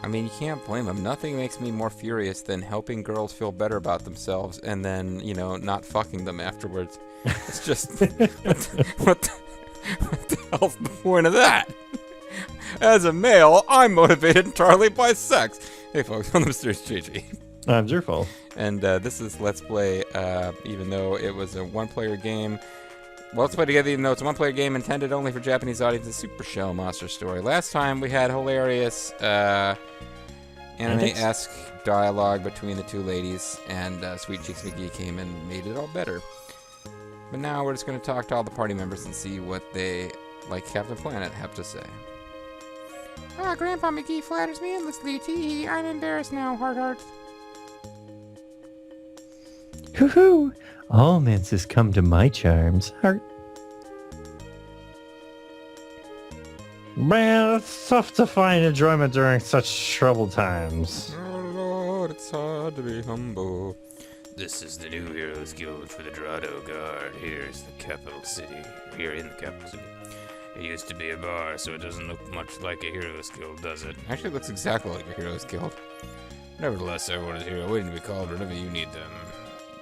I mean, you can't blame him. Nothing makes me more furious than helping girls feel better about themselves and then, not fucking them afterwards. It's just, what the hell's the point of that? As a male, I'm motivated entirely by sex. Hey folks, I'm the Mysterious JJ. It's your fault. And this is Let's Play, even though it was a one-player game. Well, let's play together even though it's a one-player game intended only for Japanese audiences. Super Shell Monster Story. Last time we had hilarious anime-esque dialogue between the two ladies, and Sweet Cheeks McGee came and made it all better. But now we're just going to talk to all the party members and see what they, like Captain Planet, have to say. Ah, Grandpa McGee flatters me endlessly. Tee-hee, I'm embarrassed now, heart. Hoo-hoo! All manses come to my charms. Heart. Man, it's tough to find enjoyment during such troubled times. Oh Lord, it's hard to be humble. This is the new Heroes Guild for the Dorado Guard. Here's the capital city. Here in the capital city. It used to be a bar, so it doesn't look much like a Heroes Guild, does it? Actually, it looks exactly like a Heroes Guild. Nevertheless, everyone is here, waiting to be called whenever you need them.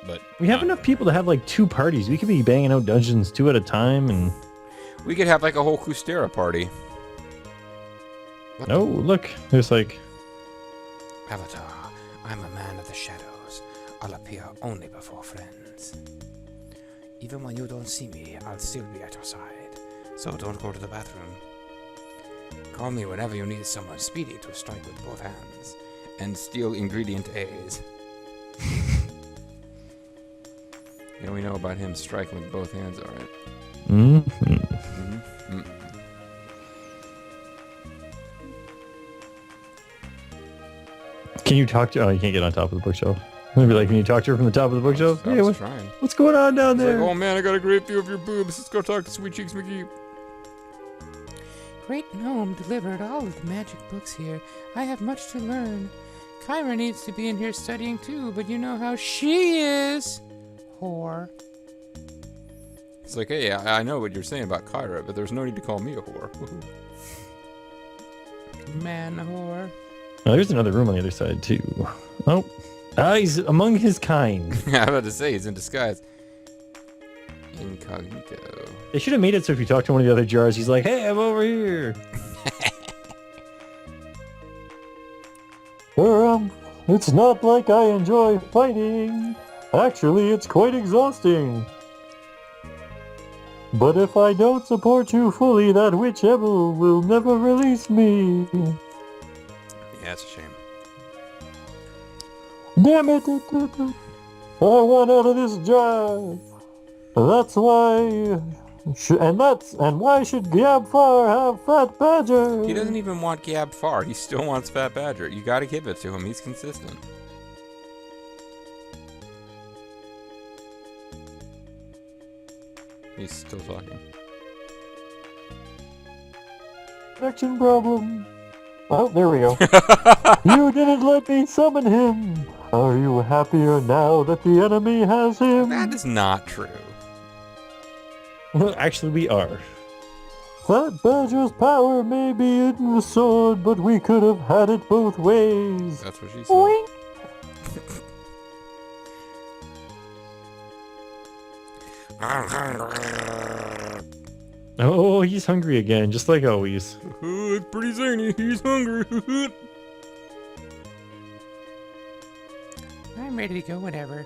But we have enough people to have like 2 parties. We could be banging out dungeons 2 at a time, and we could have like a whole Kustera party. Oh, look, there's like Avatar. I'm a man of the shadows. I'll appear only before friends. Even when you don't see me, I'll still be at your side. So don't go to the bathroom. Call me whenever you need someone speedy to strike with both hands and steal ingredient A's. We know about him striking with both hands, all right? Mm-hmm. Mm-hmm. Can you talk to? Oh, you can't get on top of the bookshelf. Maybe like, can you talk to her from the top of the bookshelf? I was trying. What's going on down there? Like, oh man, I got a great view of your boobs. Let's go talk to Sweet Cheeks McGee. Great gnome delivered all of the magic books here. I have much to learn. Kyra needs to be in here studying too, but you know how she is. Whore. It's like, hey, I know what you're saying about Kyra, but there's no need to call me a whore. Man whore. Oh, there's another room on the other side too. Oh, he's among his kind. I was about to say, he's in disguise. Incognito. They should have made it so if you talk to one of the other jars, he's like, hey, I'm over here. It's not like I enjoy fighting. Actually, it's quite exhausting. But if I don't support you fully, that witch Ebel will never release me. Yeah, it's a shame. Damn it! I want out of this job. That's why. And why should Gabfar have Fat Badger? He doesn't even want Gabfar. He still wants Fat Badger. You gotta give it to him. He's consistent. He's still talking. Connection problem. Oh, there we go. You didn't let me summon him. Are you happier now that the enemy has him? That is not true. Actually, we are. Fat Badger's power may be in the sword, but we could have had it both ways. That's what she said. Oh, he's hungry again, just like always. It's pretty zany. He's hungry. I'm ready to go whenever.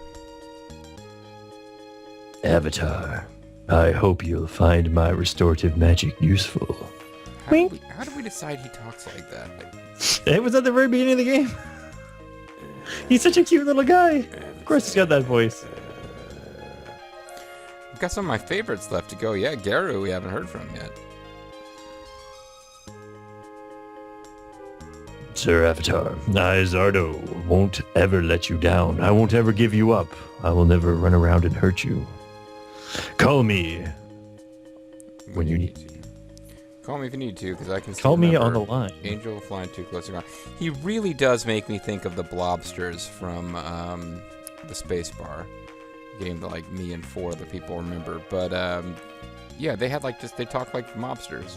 Avatar, I hope you'll find my restorative magic useful. How do we decide he talks like that? It was at the very beginning of the game. He's such a cute little guy. Of course he's got that voice. I've got some of my favorites left to go. Yeah, Garu we haven't heard from yet. Sir Avatar, I, Zardo, won't ever let you down. I won't ever give you up. I will never run around and hurt you. Call me when you need to. Call me if you need to, because I can still Call me remember on the line. Angel flying too close to ground. He really does make me think of the Blobsters from the Space Bar game that like me and 4 other people remember. But yeah, they had like they talk like mobsters.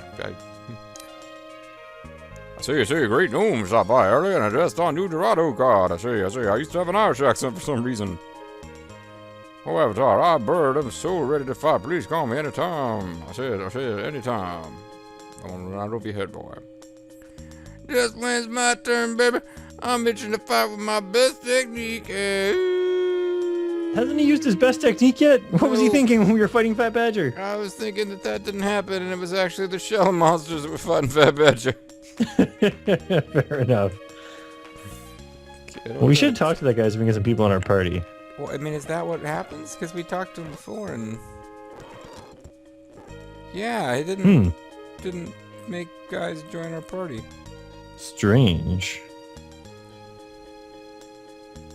See, a great gnome stopped by earlier and addressed on new Dorado card. I see. I used to have an Irish accent for some reason. Oh, Avatar, I'm Bird. I'm so ready to fight. Please call me anytime. I said, anytime. I want to run over your head, boy. Just when it's my turn, baby, I'm itching to fight with my best technique. Hasn't he used his best technique yet? What was he thinking when we were fighting Fat Badger? I was thinking that didn't happen, and it was actually the shell monsters that were fighting Fat Badger. Fair enough. Well, we should talk to that guy so we can get some people on our party. Well, I mean, is that what happens? Because we talked to him before, and yeah, he didn't make guys join our party. Strange.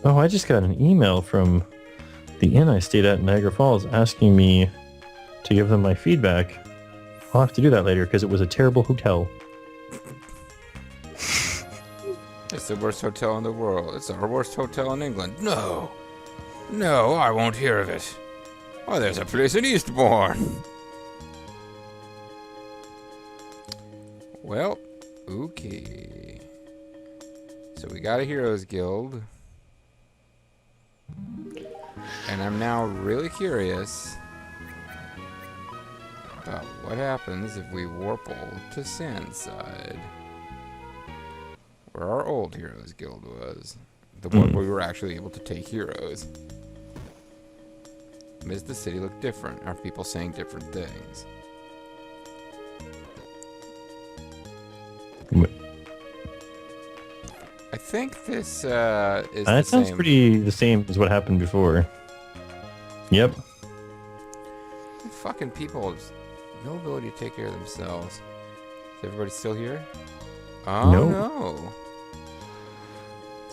Oh, I just got an email from the inn I stayed at in Niagara Falls asking me to give them my feedback. I'll have to do that later because it was a terrible hotel. It's the worst hotel in the world. It's our worst hotel in England. No, I won't hear of it. Oh, there's a place in Eastbourne. Well, okay. So we got a Heroes Guild. And I'm now really curious about what happens if we warple to Sandside, where our old Heroes Guild was. The one where we were actually able to take heroes. Does the city look different? Are people saying different things? I think this is the same. That sounds pretty the same as what happened before. Yep. Fucking people have no ability to take care of themselves. Is everybody still here? Oh no.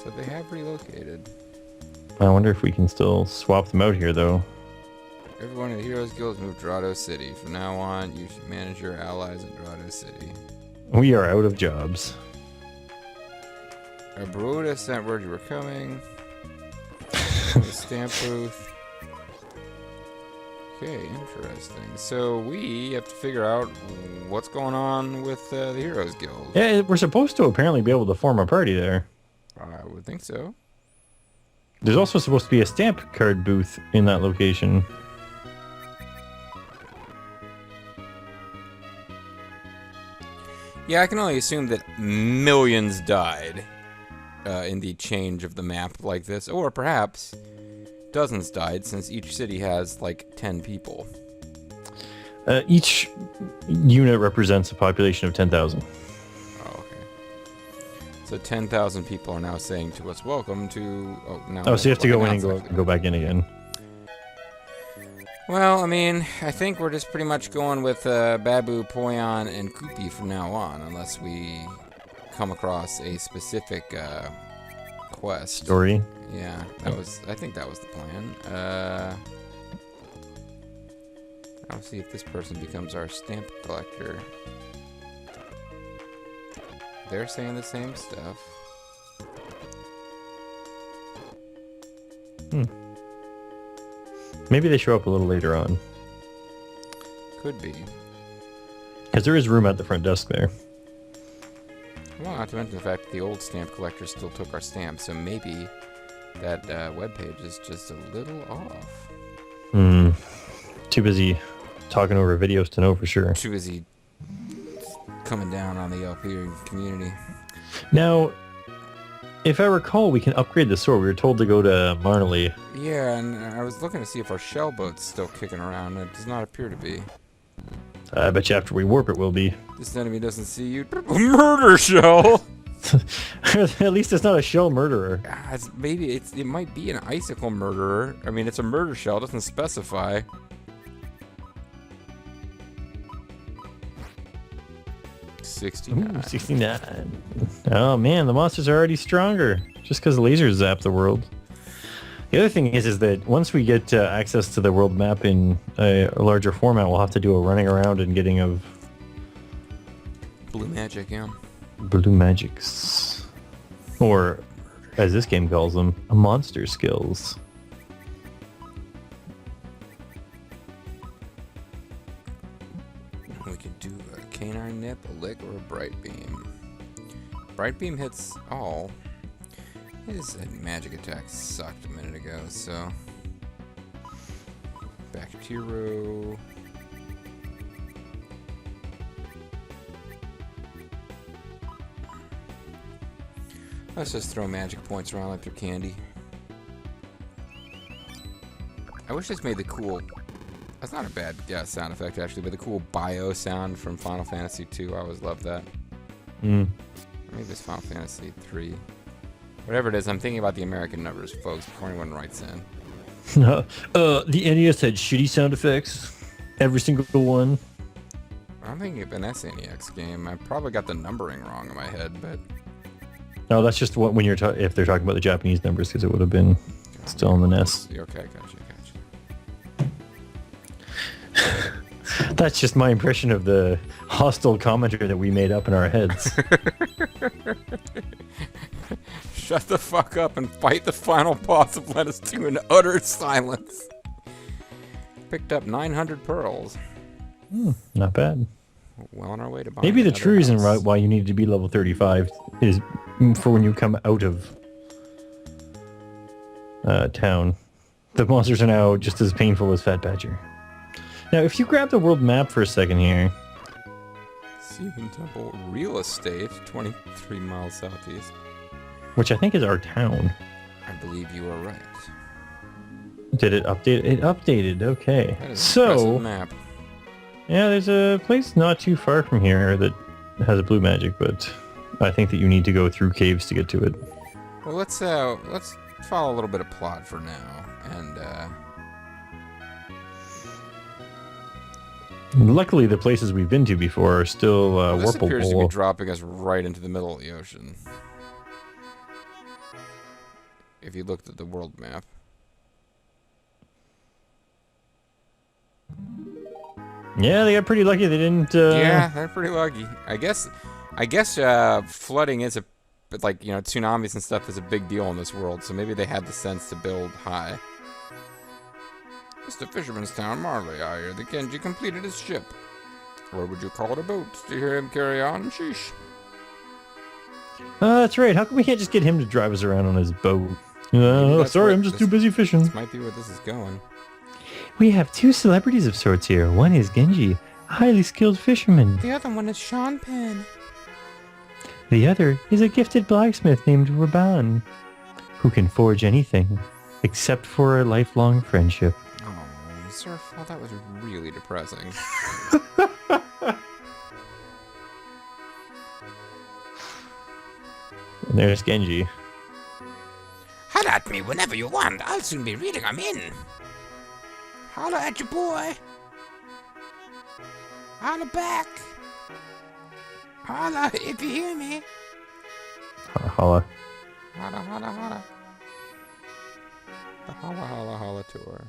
So they have relocated. I wonder if we can still swap them out here, though. Everyone in the Heroes Guild has moved to Dorado City. From now on, you should manage your allies in Dorado City. We are out of jobs. Our Baruda sent word you were coming. The stamp booth. Okay, interesting. So we have to figure out what's going on with the Heroes Guild. Yeah, we're supposed to apparently be able to form a party there. I would think so. There's also supposed to be a stamp card booth in that location. Yeah, I can only assume that millions died in the change of the map like this. Or perhaps dozens died, since each city has, like, 10 people. Each unit represents a population of 10,000. Oh, okay. So 10,000 people are now saying to us, welcome to... Oh, now so you have to go in and go back in again. Well, I mean, I think we're just pretty much going with Babu, Poyon, and Koopy from now on, unless we come across a specific quest. Story? Yeah, I think that was the plan. I'll see if this person becomes our stamp collector. They're saying the same stuff. Maybe they show up a little later on. Could be. Because there is room at the front desk there. Well, not to mention the fact that the old stamp collector still took our stamps, so maybe that webpage is just a little off. Too busy talking over videos to know for sure. Too busy coming down on the LP community. Now, if I recall, we can upgrade the sword. We were told to go to Marley. Yeah, and I was looking to see if our shell boat's still kicking around. It does not appear to be. I bet you after we warp it will be. This enemy doesn't see you. Murder shell! At least it's not a shell murderer. Maybe it might be an icicle murderer. I mean, it's a murder shell. It doesn't specify. Ooh, 69. Oh man, the monsters are already stronger. Just because the lasers zap the world. The other thing is that once we get access to the world map in a larger format, we'll have to do a running around and getting of... Blue magic, yeah. Blue magics. Or, as this game calls them, monster skills. We could do a canine nip, a lick, or a bright beam. Bright Beam hits all. His magic attack sucked a minute ago, so... Back to your row. Let's just throw magic points around like they're candy. I wish this made the cool... That's not a bad sound effect, actually, but the cool bio sound from Final Fantasy II. I always loved that. Mm. Maybe it's Final Fantasy III. Whatever it is, I'm thinking about the American numbers, folks, before anyone writes in. The NES had shitty sound effects. Every single one. I'm thinking of an SNEX game. I probably got the numbering wrong in my head, but... No, that's just what when you're if they're talking about the Japanese numbers, because it would have been still on the NES. Okay, gotcha. That's just my impression of the hostile commenter that we made up in our heads. Shut the fuck up and fight the final boss of Lettuce 2 in utter silence. Picked up 900 pearls. Not bad. Well on our way to buying Maybe the another true reason house. why you need to be level 35 is for when you come out of town. The monsters are now just as painful as Fat Badger. Now, if you grab the world map for a second here... Season Temple Real Estate, 23 miles southeast. Which I think is our town. I believe you are right. Did it update? It updated, okay. That is an So, impressive map. yeah, there's a place not too far from here that has a blue magic, but I think that you need to go through caves to get to it. Well, let's follow a little bit of plot for now, and Luckily, the places we've been to before are still well, this Warple appears to be Bowl. dropping us right into the middle of the ocean. If you looked at the world map. Yeah, they got pretty lucky. They didn't. Yeah, they're pretty lucky. I guess flooding is but like, you know, tsunamis and stuff is a big deal in this world, so maybe they had the sense to build high. It's the fisherman's town, Marley. I hear the Genji completed his ship. Or would you call it a boat to hear him carry on? Sheesh. That's right. How come we can't just get him to drive us around on his boat? that's Sorry, what I'm just this- too busy fishing. This might be where this is going. We have two celebrities of sorts here. One is Genji, a highly skilled fisherman. The other one is Sean Penn. The other is a gifted blacksmith named Raban, who can forge anything, except for a lifelong friendship. Oh, Surf, oh, that was really depressing. And there's Genji. Holla at me whenever you want. I'll soon be reading 'em in. Holla at your boy. Holla back. Holla if you hear me. Holla. Holla, holla, holla. The holla, holla, holla tour.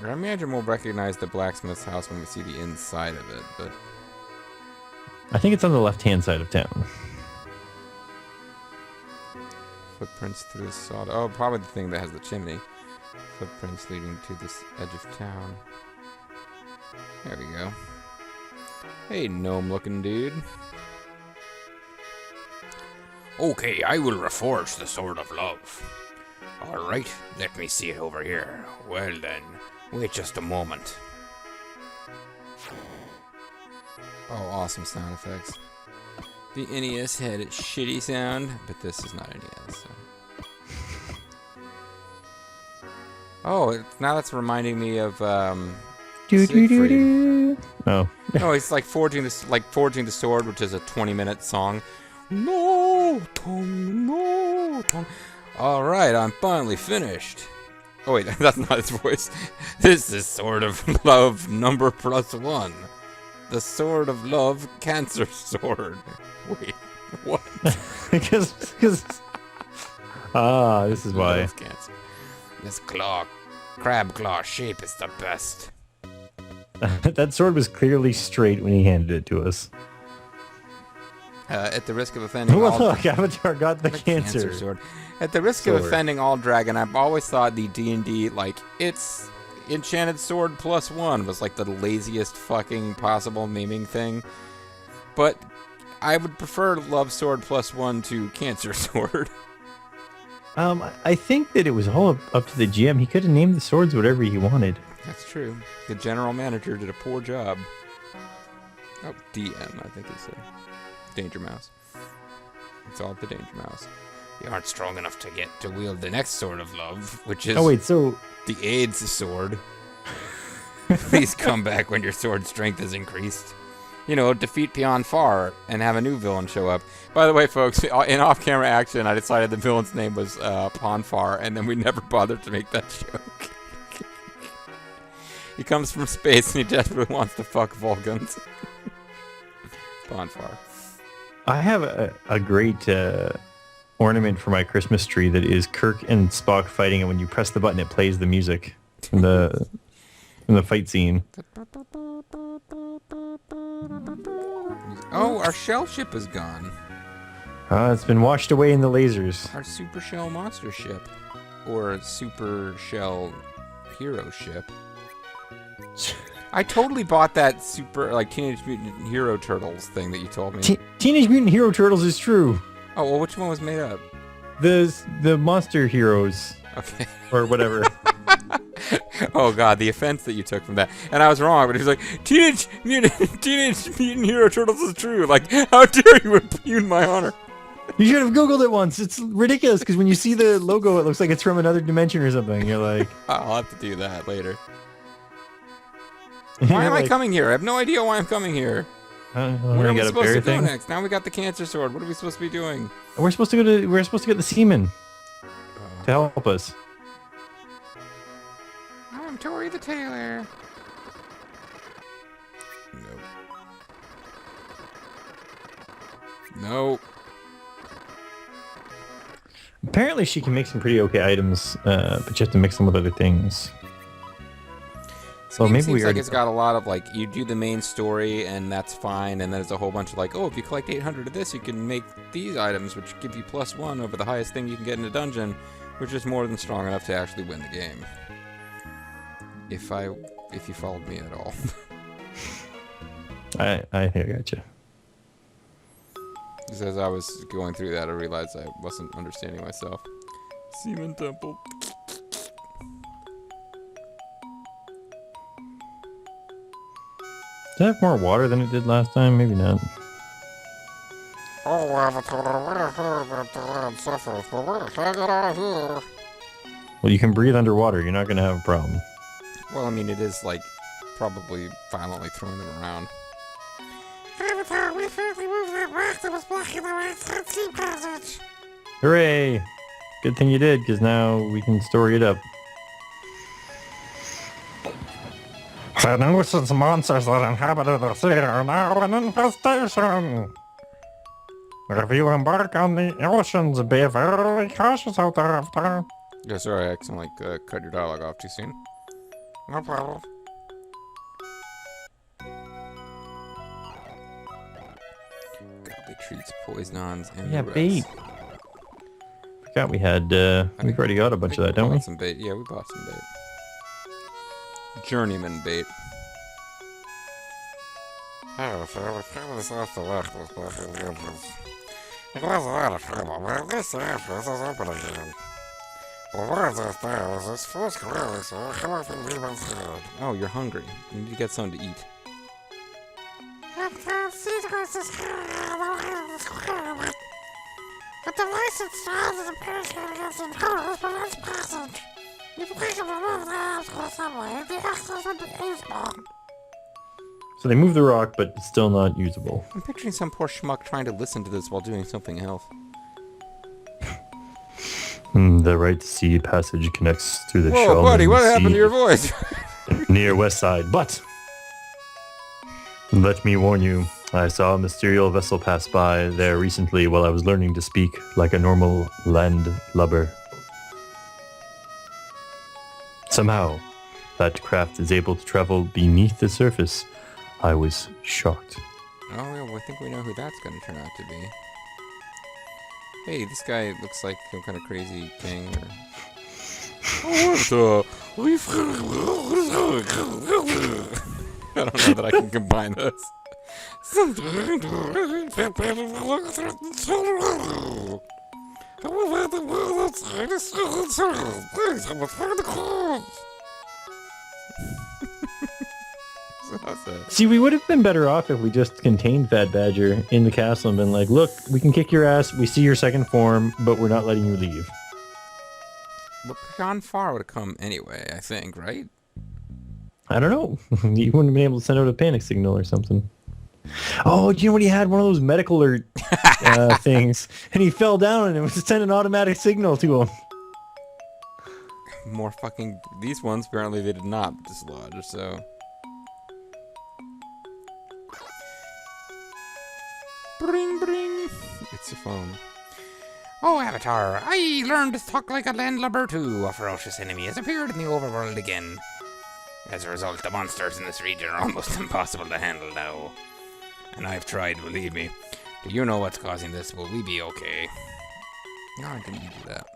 I imagine we'll recognize the blacksmith's house when we see the inside of it, but... I think it's on the left-hand side of town. Footprints through the sawdust. Oh, probably the thing that has the chimney. Footprints leading to this edge of town. There we go. Hey, gnome-looking dude. Okay, I will reforge the Sword of Love. Alright, let me see it over here. Well then, wait just a moment. Oh, awesome sound effects. The NES had its shitty sound, but this is not NES, so... Oh, now that's reminding me of, Siegfried. Oh. No, it's like forging the sword, which is a 20-minute song. No, tongue, no, tongue. All right, I'm finally finished. Oh wait, that's not his voice. This is Sword of Love number +1. The Sword of Love Cancer Sword. Wait, what? because this is why. Love cancer. This crab claw shape is the best. That sword was clearly straight when he handed it to us. At the risk of offending Oh, all... look, Avatar got the The cancer. sword. At the risk Sword. of offending all dragon, I've always thought the D&D, like, it's Enchanted Sword +1 was like the laziest fucking possible naming thing. But I would prefer Love Sword +1 to Cancer Sword. I think that it was all up to the GM. He could have named the swords whatever he wanted. That's true. The general manager did a poor job. Oh, DM, I think he said. Danger Mouse. It's all the Danger Mouse. You aren't strong enough to wield the next sword of love, which is the AIDS sword. Please come back when your sword strength is increased. You know, defeat Pion Far and have a new villain show up. By the way, folks, in off-camera action, I decided the villain's name was Ponfar, and then we never bothered to make that joke. He comes from space, and he desperately wants to fuck Vulcans. Ponfar. I have a great ornament for my Christmas tree that is Kirk and Spock fighting, and when you press the button, it plays the music in the fight scene. Oh, our shell ship is gone. It's been washed away in the lasers. Our super shell monster ship. Or super shell hero ship. I totally bought that Teenage Mutant Hero Turtles thing that you told me. Teenage Mutant Hero Turtles is true. Oh, well, which one was made up? The Monster Heroes. Okay. Or whatever. Oh god, the offense that you took from that. And I was wrong, but he was like, Teenage Mutant Hero Turtles is true. Like, how dare you impugn my honor? You should have Googled it once. It's ridiculous, because when you see the logo, it looks like it's from another dimension or something. You're like... I'll have to do that later. Why am I coming here? I have no idea why I'm coming here. Where are we supposed to go next? Now we got the Cancer Sword. What are we supposed to be doing? We're supposed to get the seaman to help us. I'm Tori the Tailor. Nope. Nope. Apparently she can make some pretty okay items, but you have to mix them with other things. So maybe seems like it's got a lot of, like, you do the main story and that's fine, and then there's a whole bunch of, like, oh, if you collect 800 of this, you can make these items, which give you +1 over the highest thing you can get in a dungeon, which is more than strong enough to actually win the game. If you followed me at all. I think I gotcha. Just as I was going through that, I realized I wasn't understanding myself. Seaman Temple. Does it have more water than it did last time? Maybe not. Well, you can breathe underwater. You're not going to have a problem. Well, I mean, it is, like, probably violently throwing them around. Hooray! Good thing you did, because now we can story it up. The nuisance monsters that inhabited the city are now an infestation. If you embark on the oceans, be very cautious out there after. Yeah, sorry, I accidentally cut your dialogue off too soon. No problem. Godly treats, poisonons, and yeah, rest. bait. Forgot we had, we've already got a bunch of that, don't we? Some bait. Yeah, we bought some bait. Journeyman bait. Oh, you're hungry. You need to get something to eat. A device installed in the parachute enclosed prevents passage. If we can remove the obstacle somewhere, the access would be usable. So they move the rock, but it's still not usable. I'm picturing some poor schmuck trying to listen to this while doing something else. The right sea passage connects through the shell. Whoa, buddy, what happened to your voice? Near west side, but let me warn you, I saw a mysterious vessel pass by there recently while I was learning to speak like a normal land lubber. Somehow, that craft is able to travel beneath the surface. I was shocked. Oh, yeah, well, I think we know who that's going to turn out to be. Hey, this guy looks like some kind of crazy king. Or... I don't know that I can combine those. See, we would have been better off if we just contained Fat Badger in the castle and been like, look, we can kick your ass, we see your second form, but we're not letting you leave. But Pecan Far would have come anyway, I think, right? I don't know. You wouldn't have been able to send out a panic signal or something. Oh, do you know what he had? One of those medical alert things. And he fell down and it was sent an automatic signal to him. More fucking... These ones, apparently they did not dislodge, so... Bring, bring. It's a phone. Oh, Avatar, I learned to talk like a landlubber too. A ferocious enemy has appeared in the overworld again. As a result, the monsters in this region are almost impossible to handle now. And I've tried, believe me. Do you know what's causing this? Will we be okay? No, I didn't do that.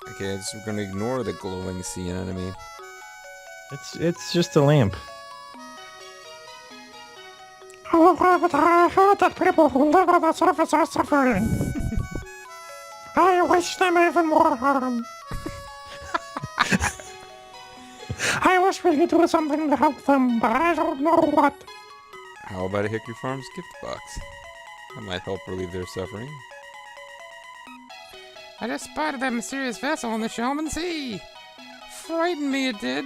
Okay, so we're gonna ignore the glowing sea enemy. It's just a lamp. Hello, Avatar. I heard that people who live on the surface are suffering. I wish them even more harm. I wish we could do something to help them, but I don't know what. How about a Hickory Farms gift box? That might help relieve their suffering. I just spotted that mysterious vessel in the Shelman Sea. Frightened me, it did.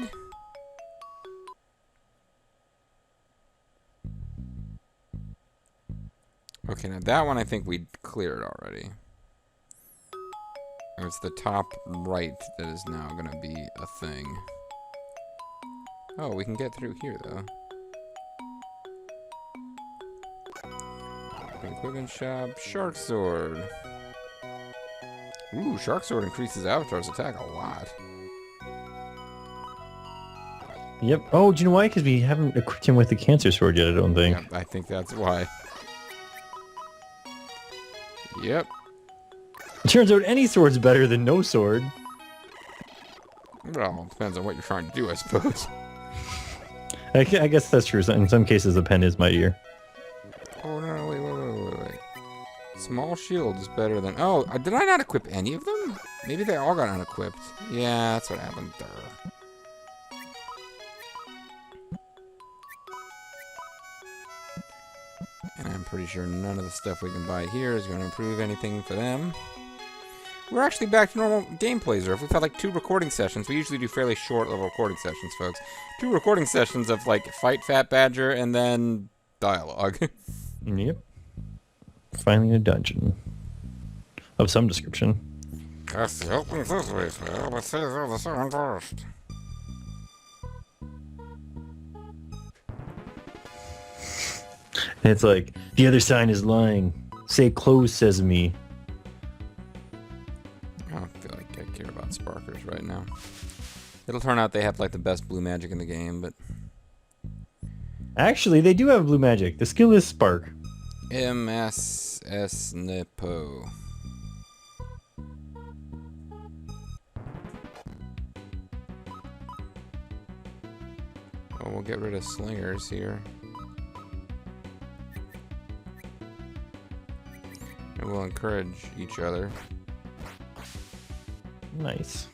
Okay, now that one I think we cleared already. It's the top right that is now going to be a thing. Oh, we can get through here, though. Equipment shop. Shark Sword. Ooh, Shark Sword increases Avatar's attack a lot. Yep. Oh, do you know why? Because we haven't equipped him with the Cancer Sword yet, I don't think. Yep, I think that's why. Yep. Turns out any sword's better than no sword. Well, depends on what you're trying to do, I suppose. I guess that's true. In some cases, a pen is mightier. Oh, no, wait. Small shield is better than... Oh, did I not equip any of them? Maybe they all got unequipped. Yeah, that's what happened there. And I'm pretty sure none of the stuff we can buy here is going to improve anything for them. We're actually back to normal gameplay, Zerf. We've had like 2 recording sessions. We usually do fairly short little recording sessions, folks. 2 recording sessions of like fight Fat Badger and then dialogue. Yep. Finally a dungeon. Of some description. Cast the open this way, sir, but say the sun first. It's like, the other sign is lying. Say close, sesame. I don't feel like I care about Sparkers right now. It'll turn out they have like the best blue magic in the game, but... Actually, they do have blue magic. The skill is Spark. MSS Nepo. Oh, we'll get rid of slingers here. And we'll encourage each other. Nice.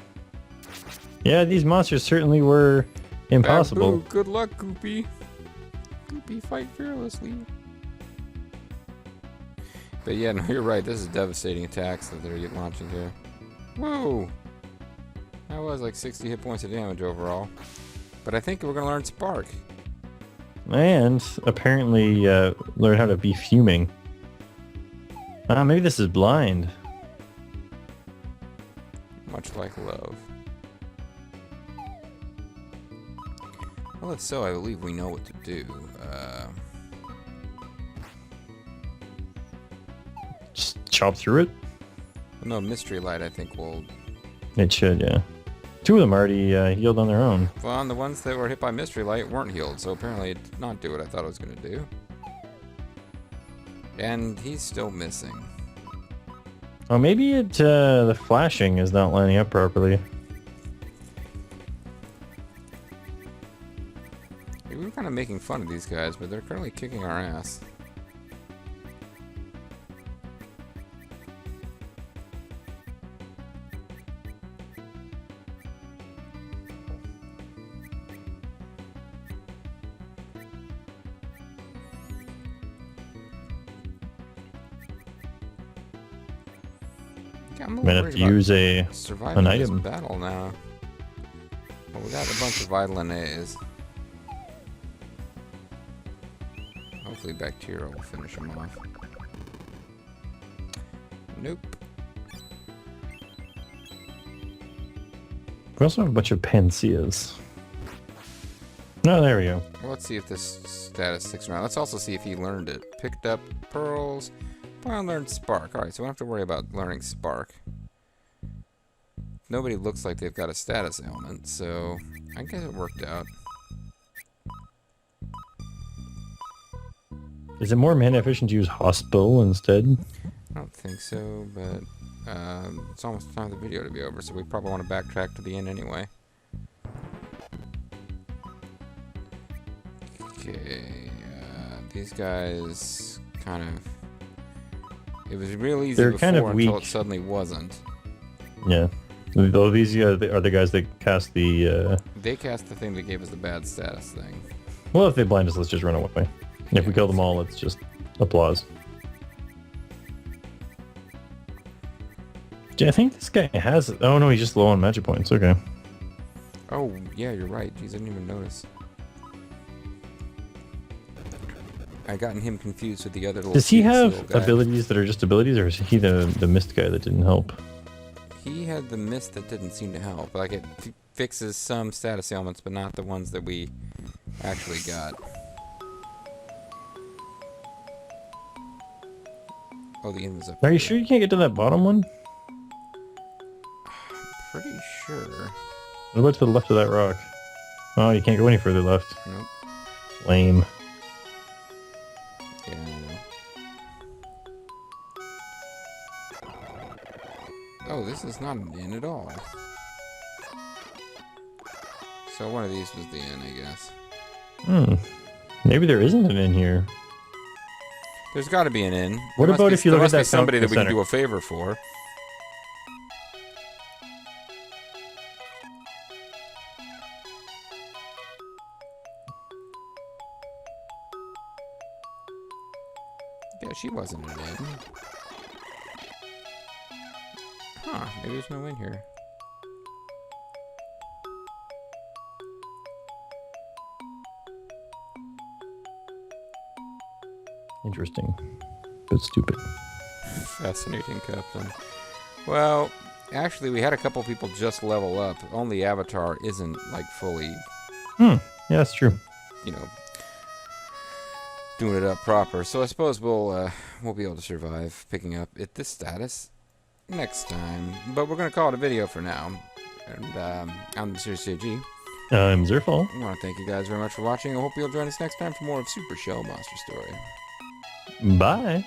Yeah, these monsters certainly were impossible. Babu, good luck, Goopy. Goopy, fight fearlessly. But yeah, no, you're right. This is devastating attacks that they're launching here. Whoa! That was like 60 hit points of damage overall. But I think we're going to learn Spark. And apparently learn how to be fuming. Maybe this is blind. Much like love. Well, if so, I believe we know what to do. Just chop through it? No, Mystery Light, I think, will... It should, yeah. 2 of them already healed on their own. Well, and the ones that were hit by Mystery Light weren't healed, so apparently it did not do what I thought it was going to do. And he's still missing. Oh, maybe it the flashing is not lining up properly. We were kind of making fun of these guys, but they're currently kicking our ass. I'm Might have to use surviving an item. this battle now. Well, we got a bunch of vital NAs. Hopefully bacteria will finish them off. Nope. We also have a bunch of panseas. Oh, there we go. Well, let's see if this status sticks around. Let's also see if he learned it. Picked up pearls. Well, learned spark. Alright, so we don't have to worry about learning spark. Nobody looks like they've got a status ailment, so I guess it worked out. Is it more mana efficient to use hospital instead? I don't think so, but it's almost time for the video to be over, so we probably want to backtrack to the end anyway. Okay, these guys kind of... It was real easy They're before kind of until weak. it suddenly wasn't. Yeah. Though these guys are the guys that cast the... They cast the thing that gave us the bad status thing. Well, if they blind us, let's just run away. If we kill them all, it's just applause. Yeah, I think this guy has... Oh no, he's just low on magic points. Okay. Oh, yeah, you're right. Jeez, I didn't even notice. I gotten him confused with the other little... Does he have seal guy. abilities that are just abilities, or is he the mist guy that didn't help? He had the mist that didn't seem to help. Like, it fixes some status ailments, but not the ones that we actually got. Oh, the end was up Are there. you sure you can't get to that bottom one? Pretty sure. What about to the left of that rock? Oh, you can't go any further left. Nope. Lame. Yeah, I know. Oh, this is not an inn at all. So one of these was the inn, I guess. Hmm. Maybe there isn't an inn here. There's got to be an inn. What There must about be- if you there look at must be that somebody that fountain we can center? do a favor for? Yeah, she wasn't an inn. Huh, maybe there's no inn here. Interesting. But stupid. Fascinating, Captain. Well, actually, we had a couple people just level up. Only Avatar isn't, like, fully, Hmm. Yeah, that's true. you know, doing it up proper. So I suppose we'll be able to survive picking up at this status next time. But we're gonna call it a video for now. And I'm Serious JG. I'm Zerfall. I want to thank you guys very much for watching. I hope you'll join us next time for more of Super Shell Monster Story. Bye.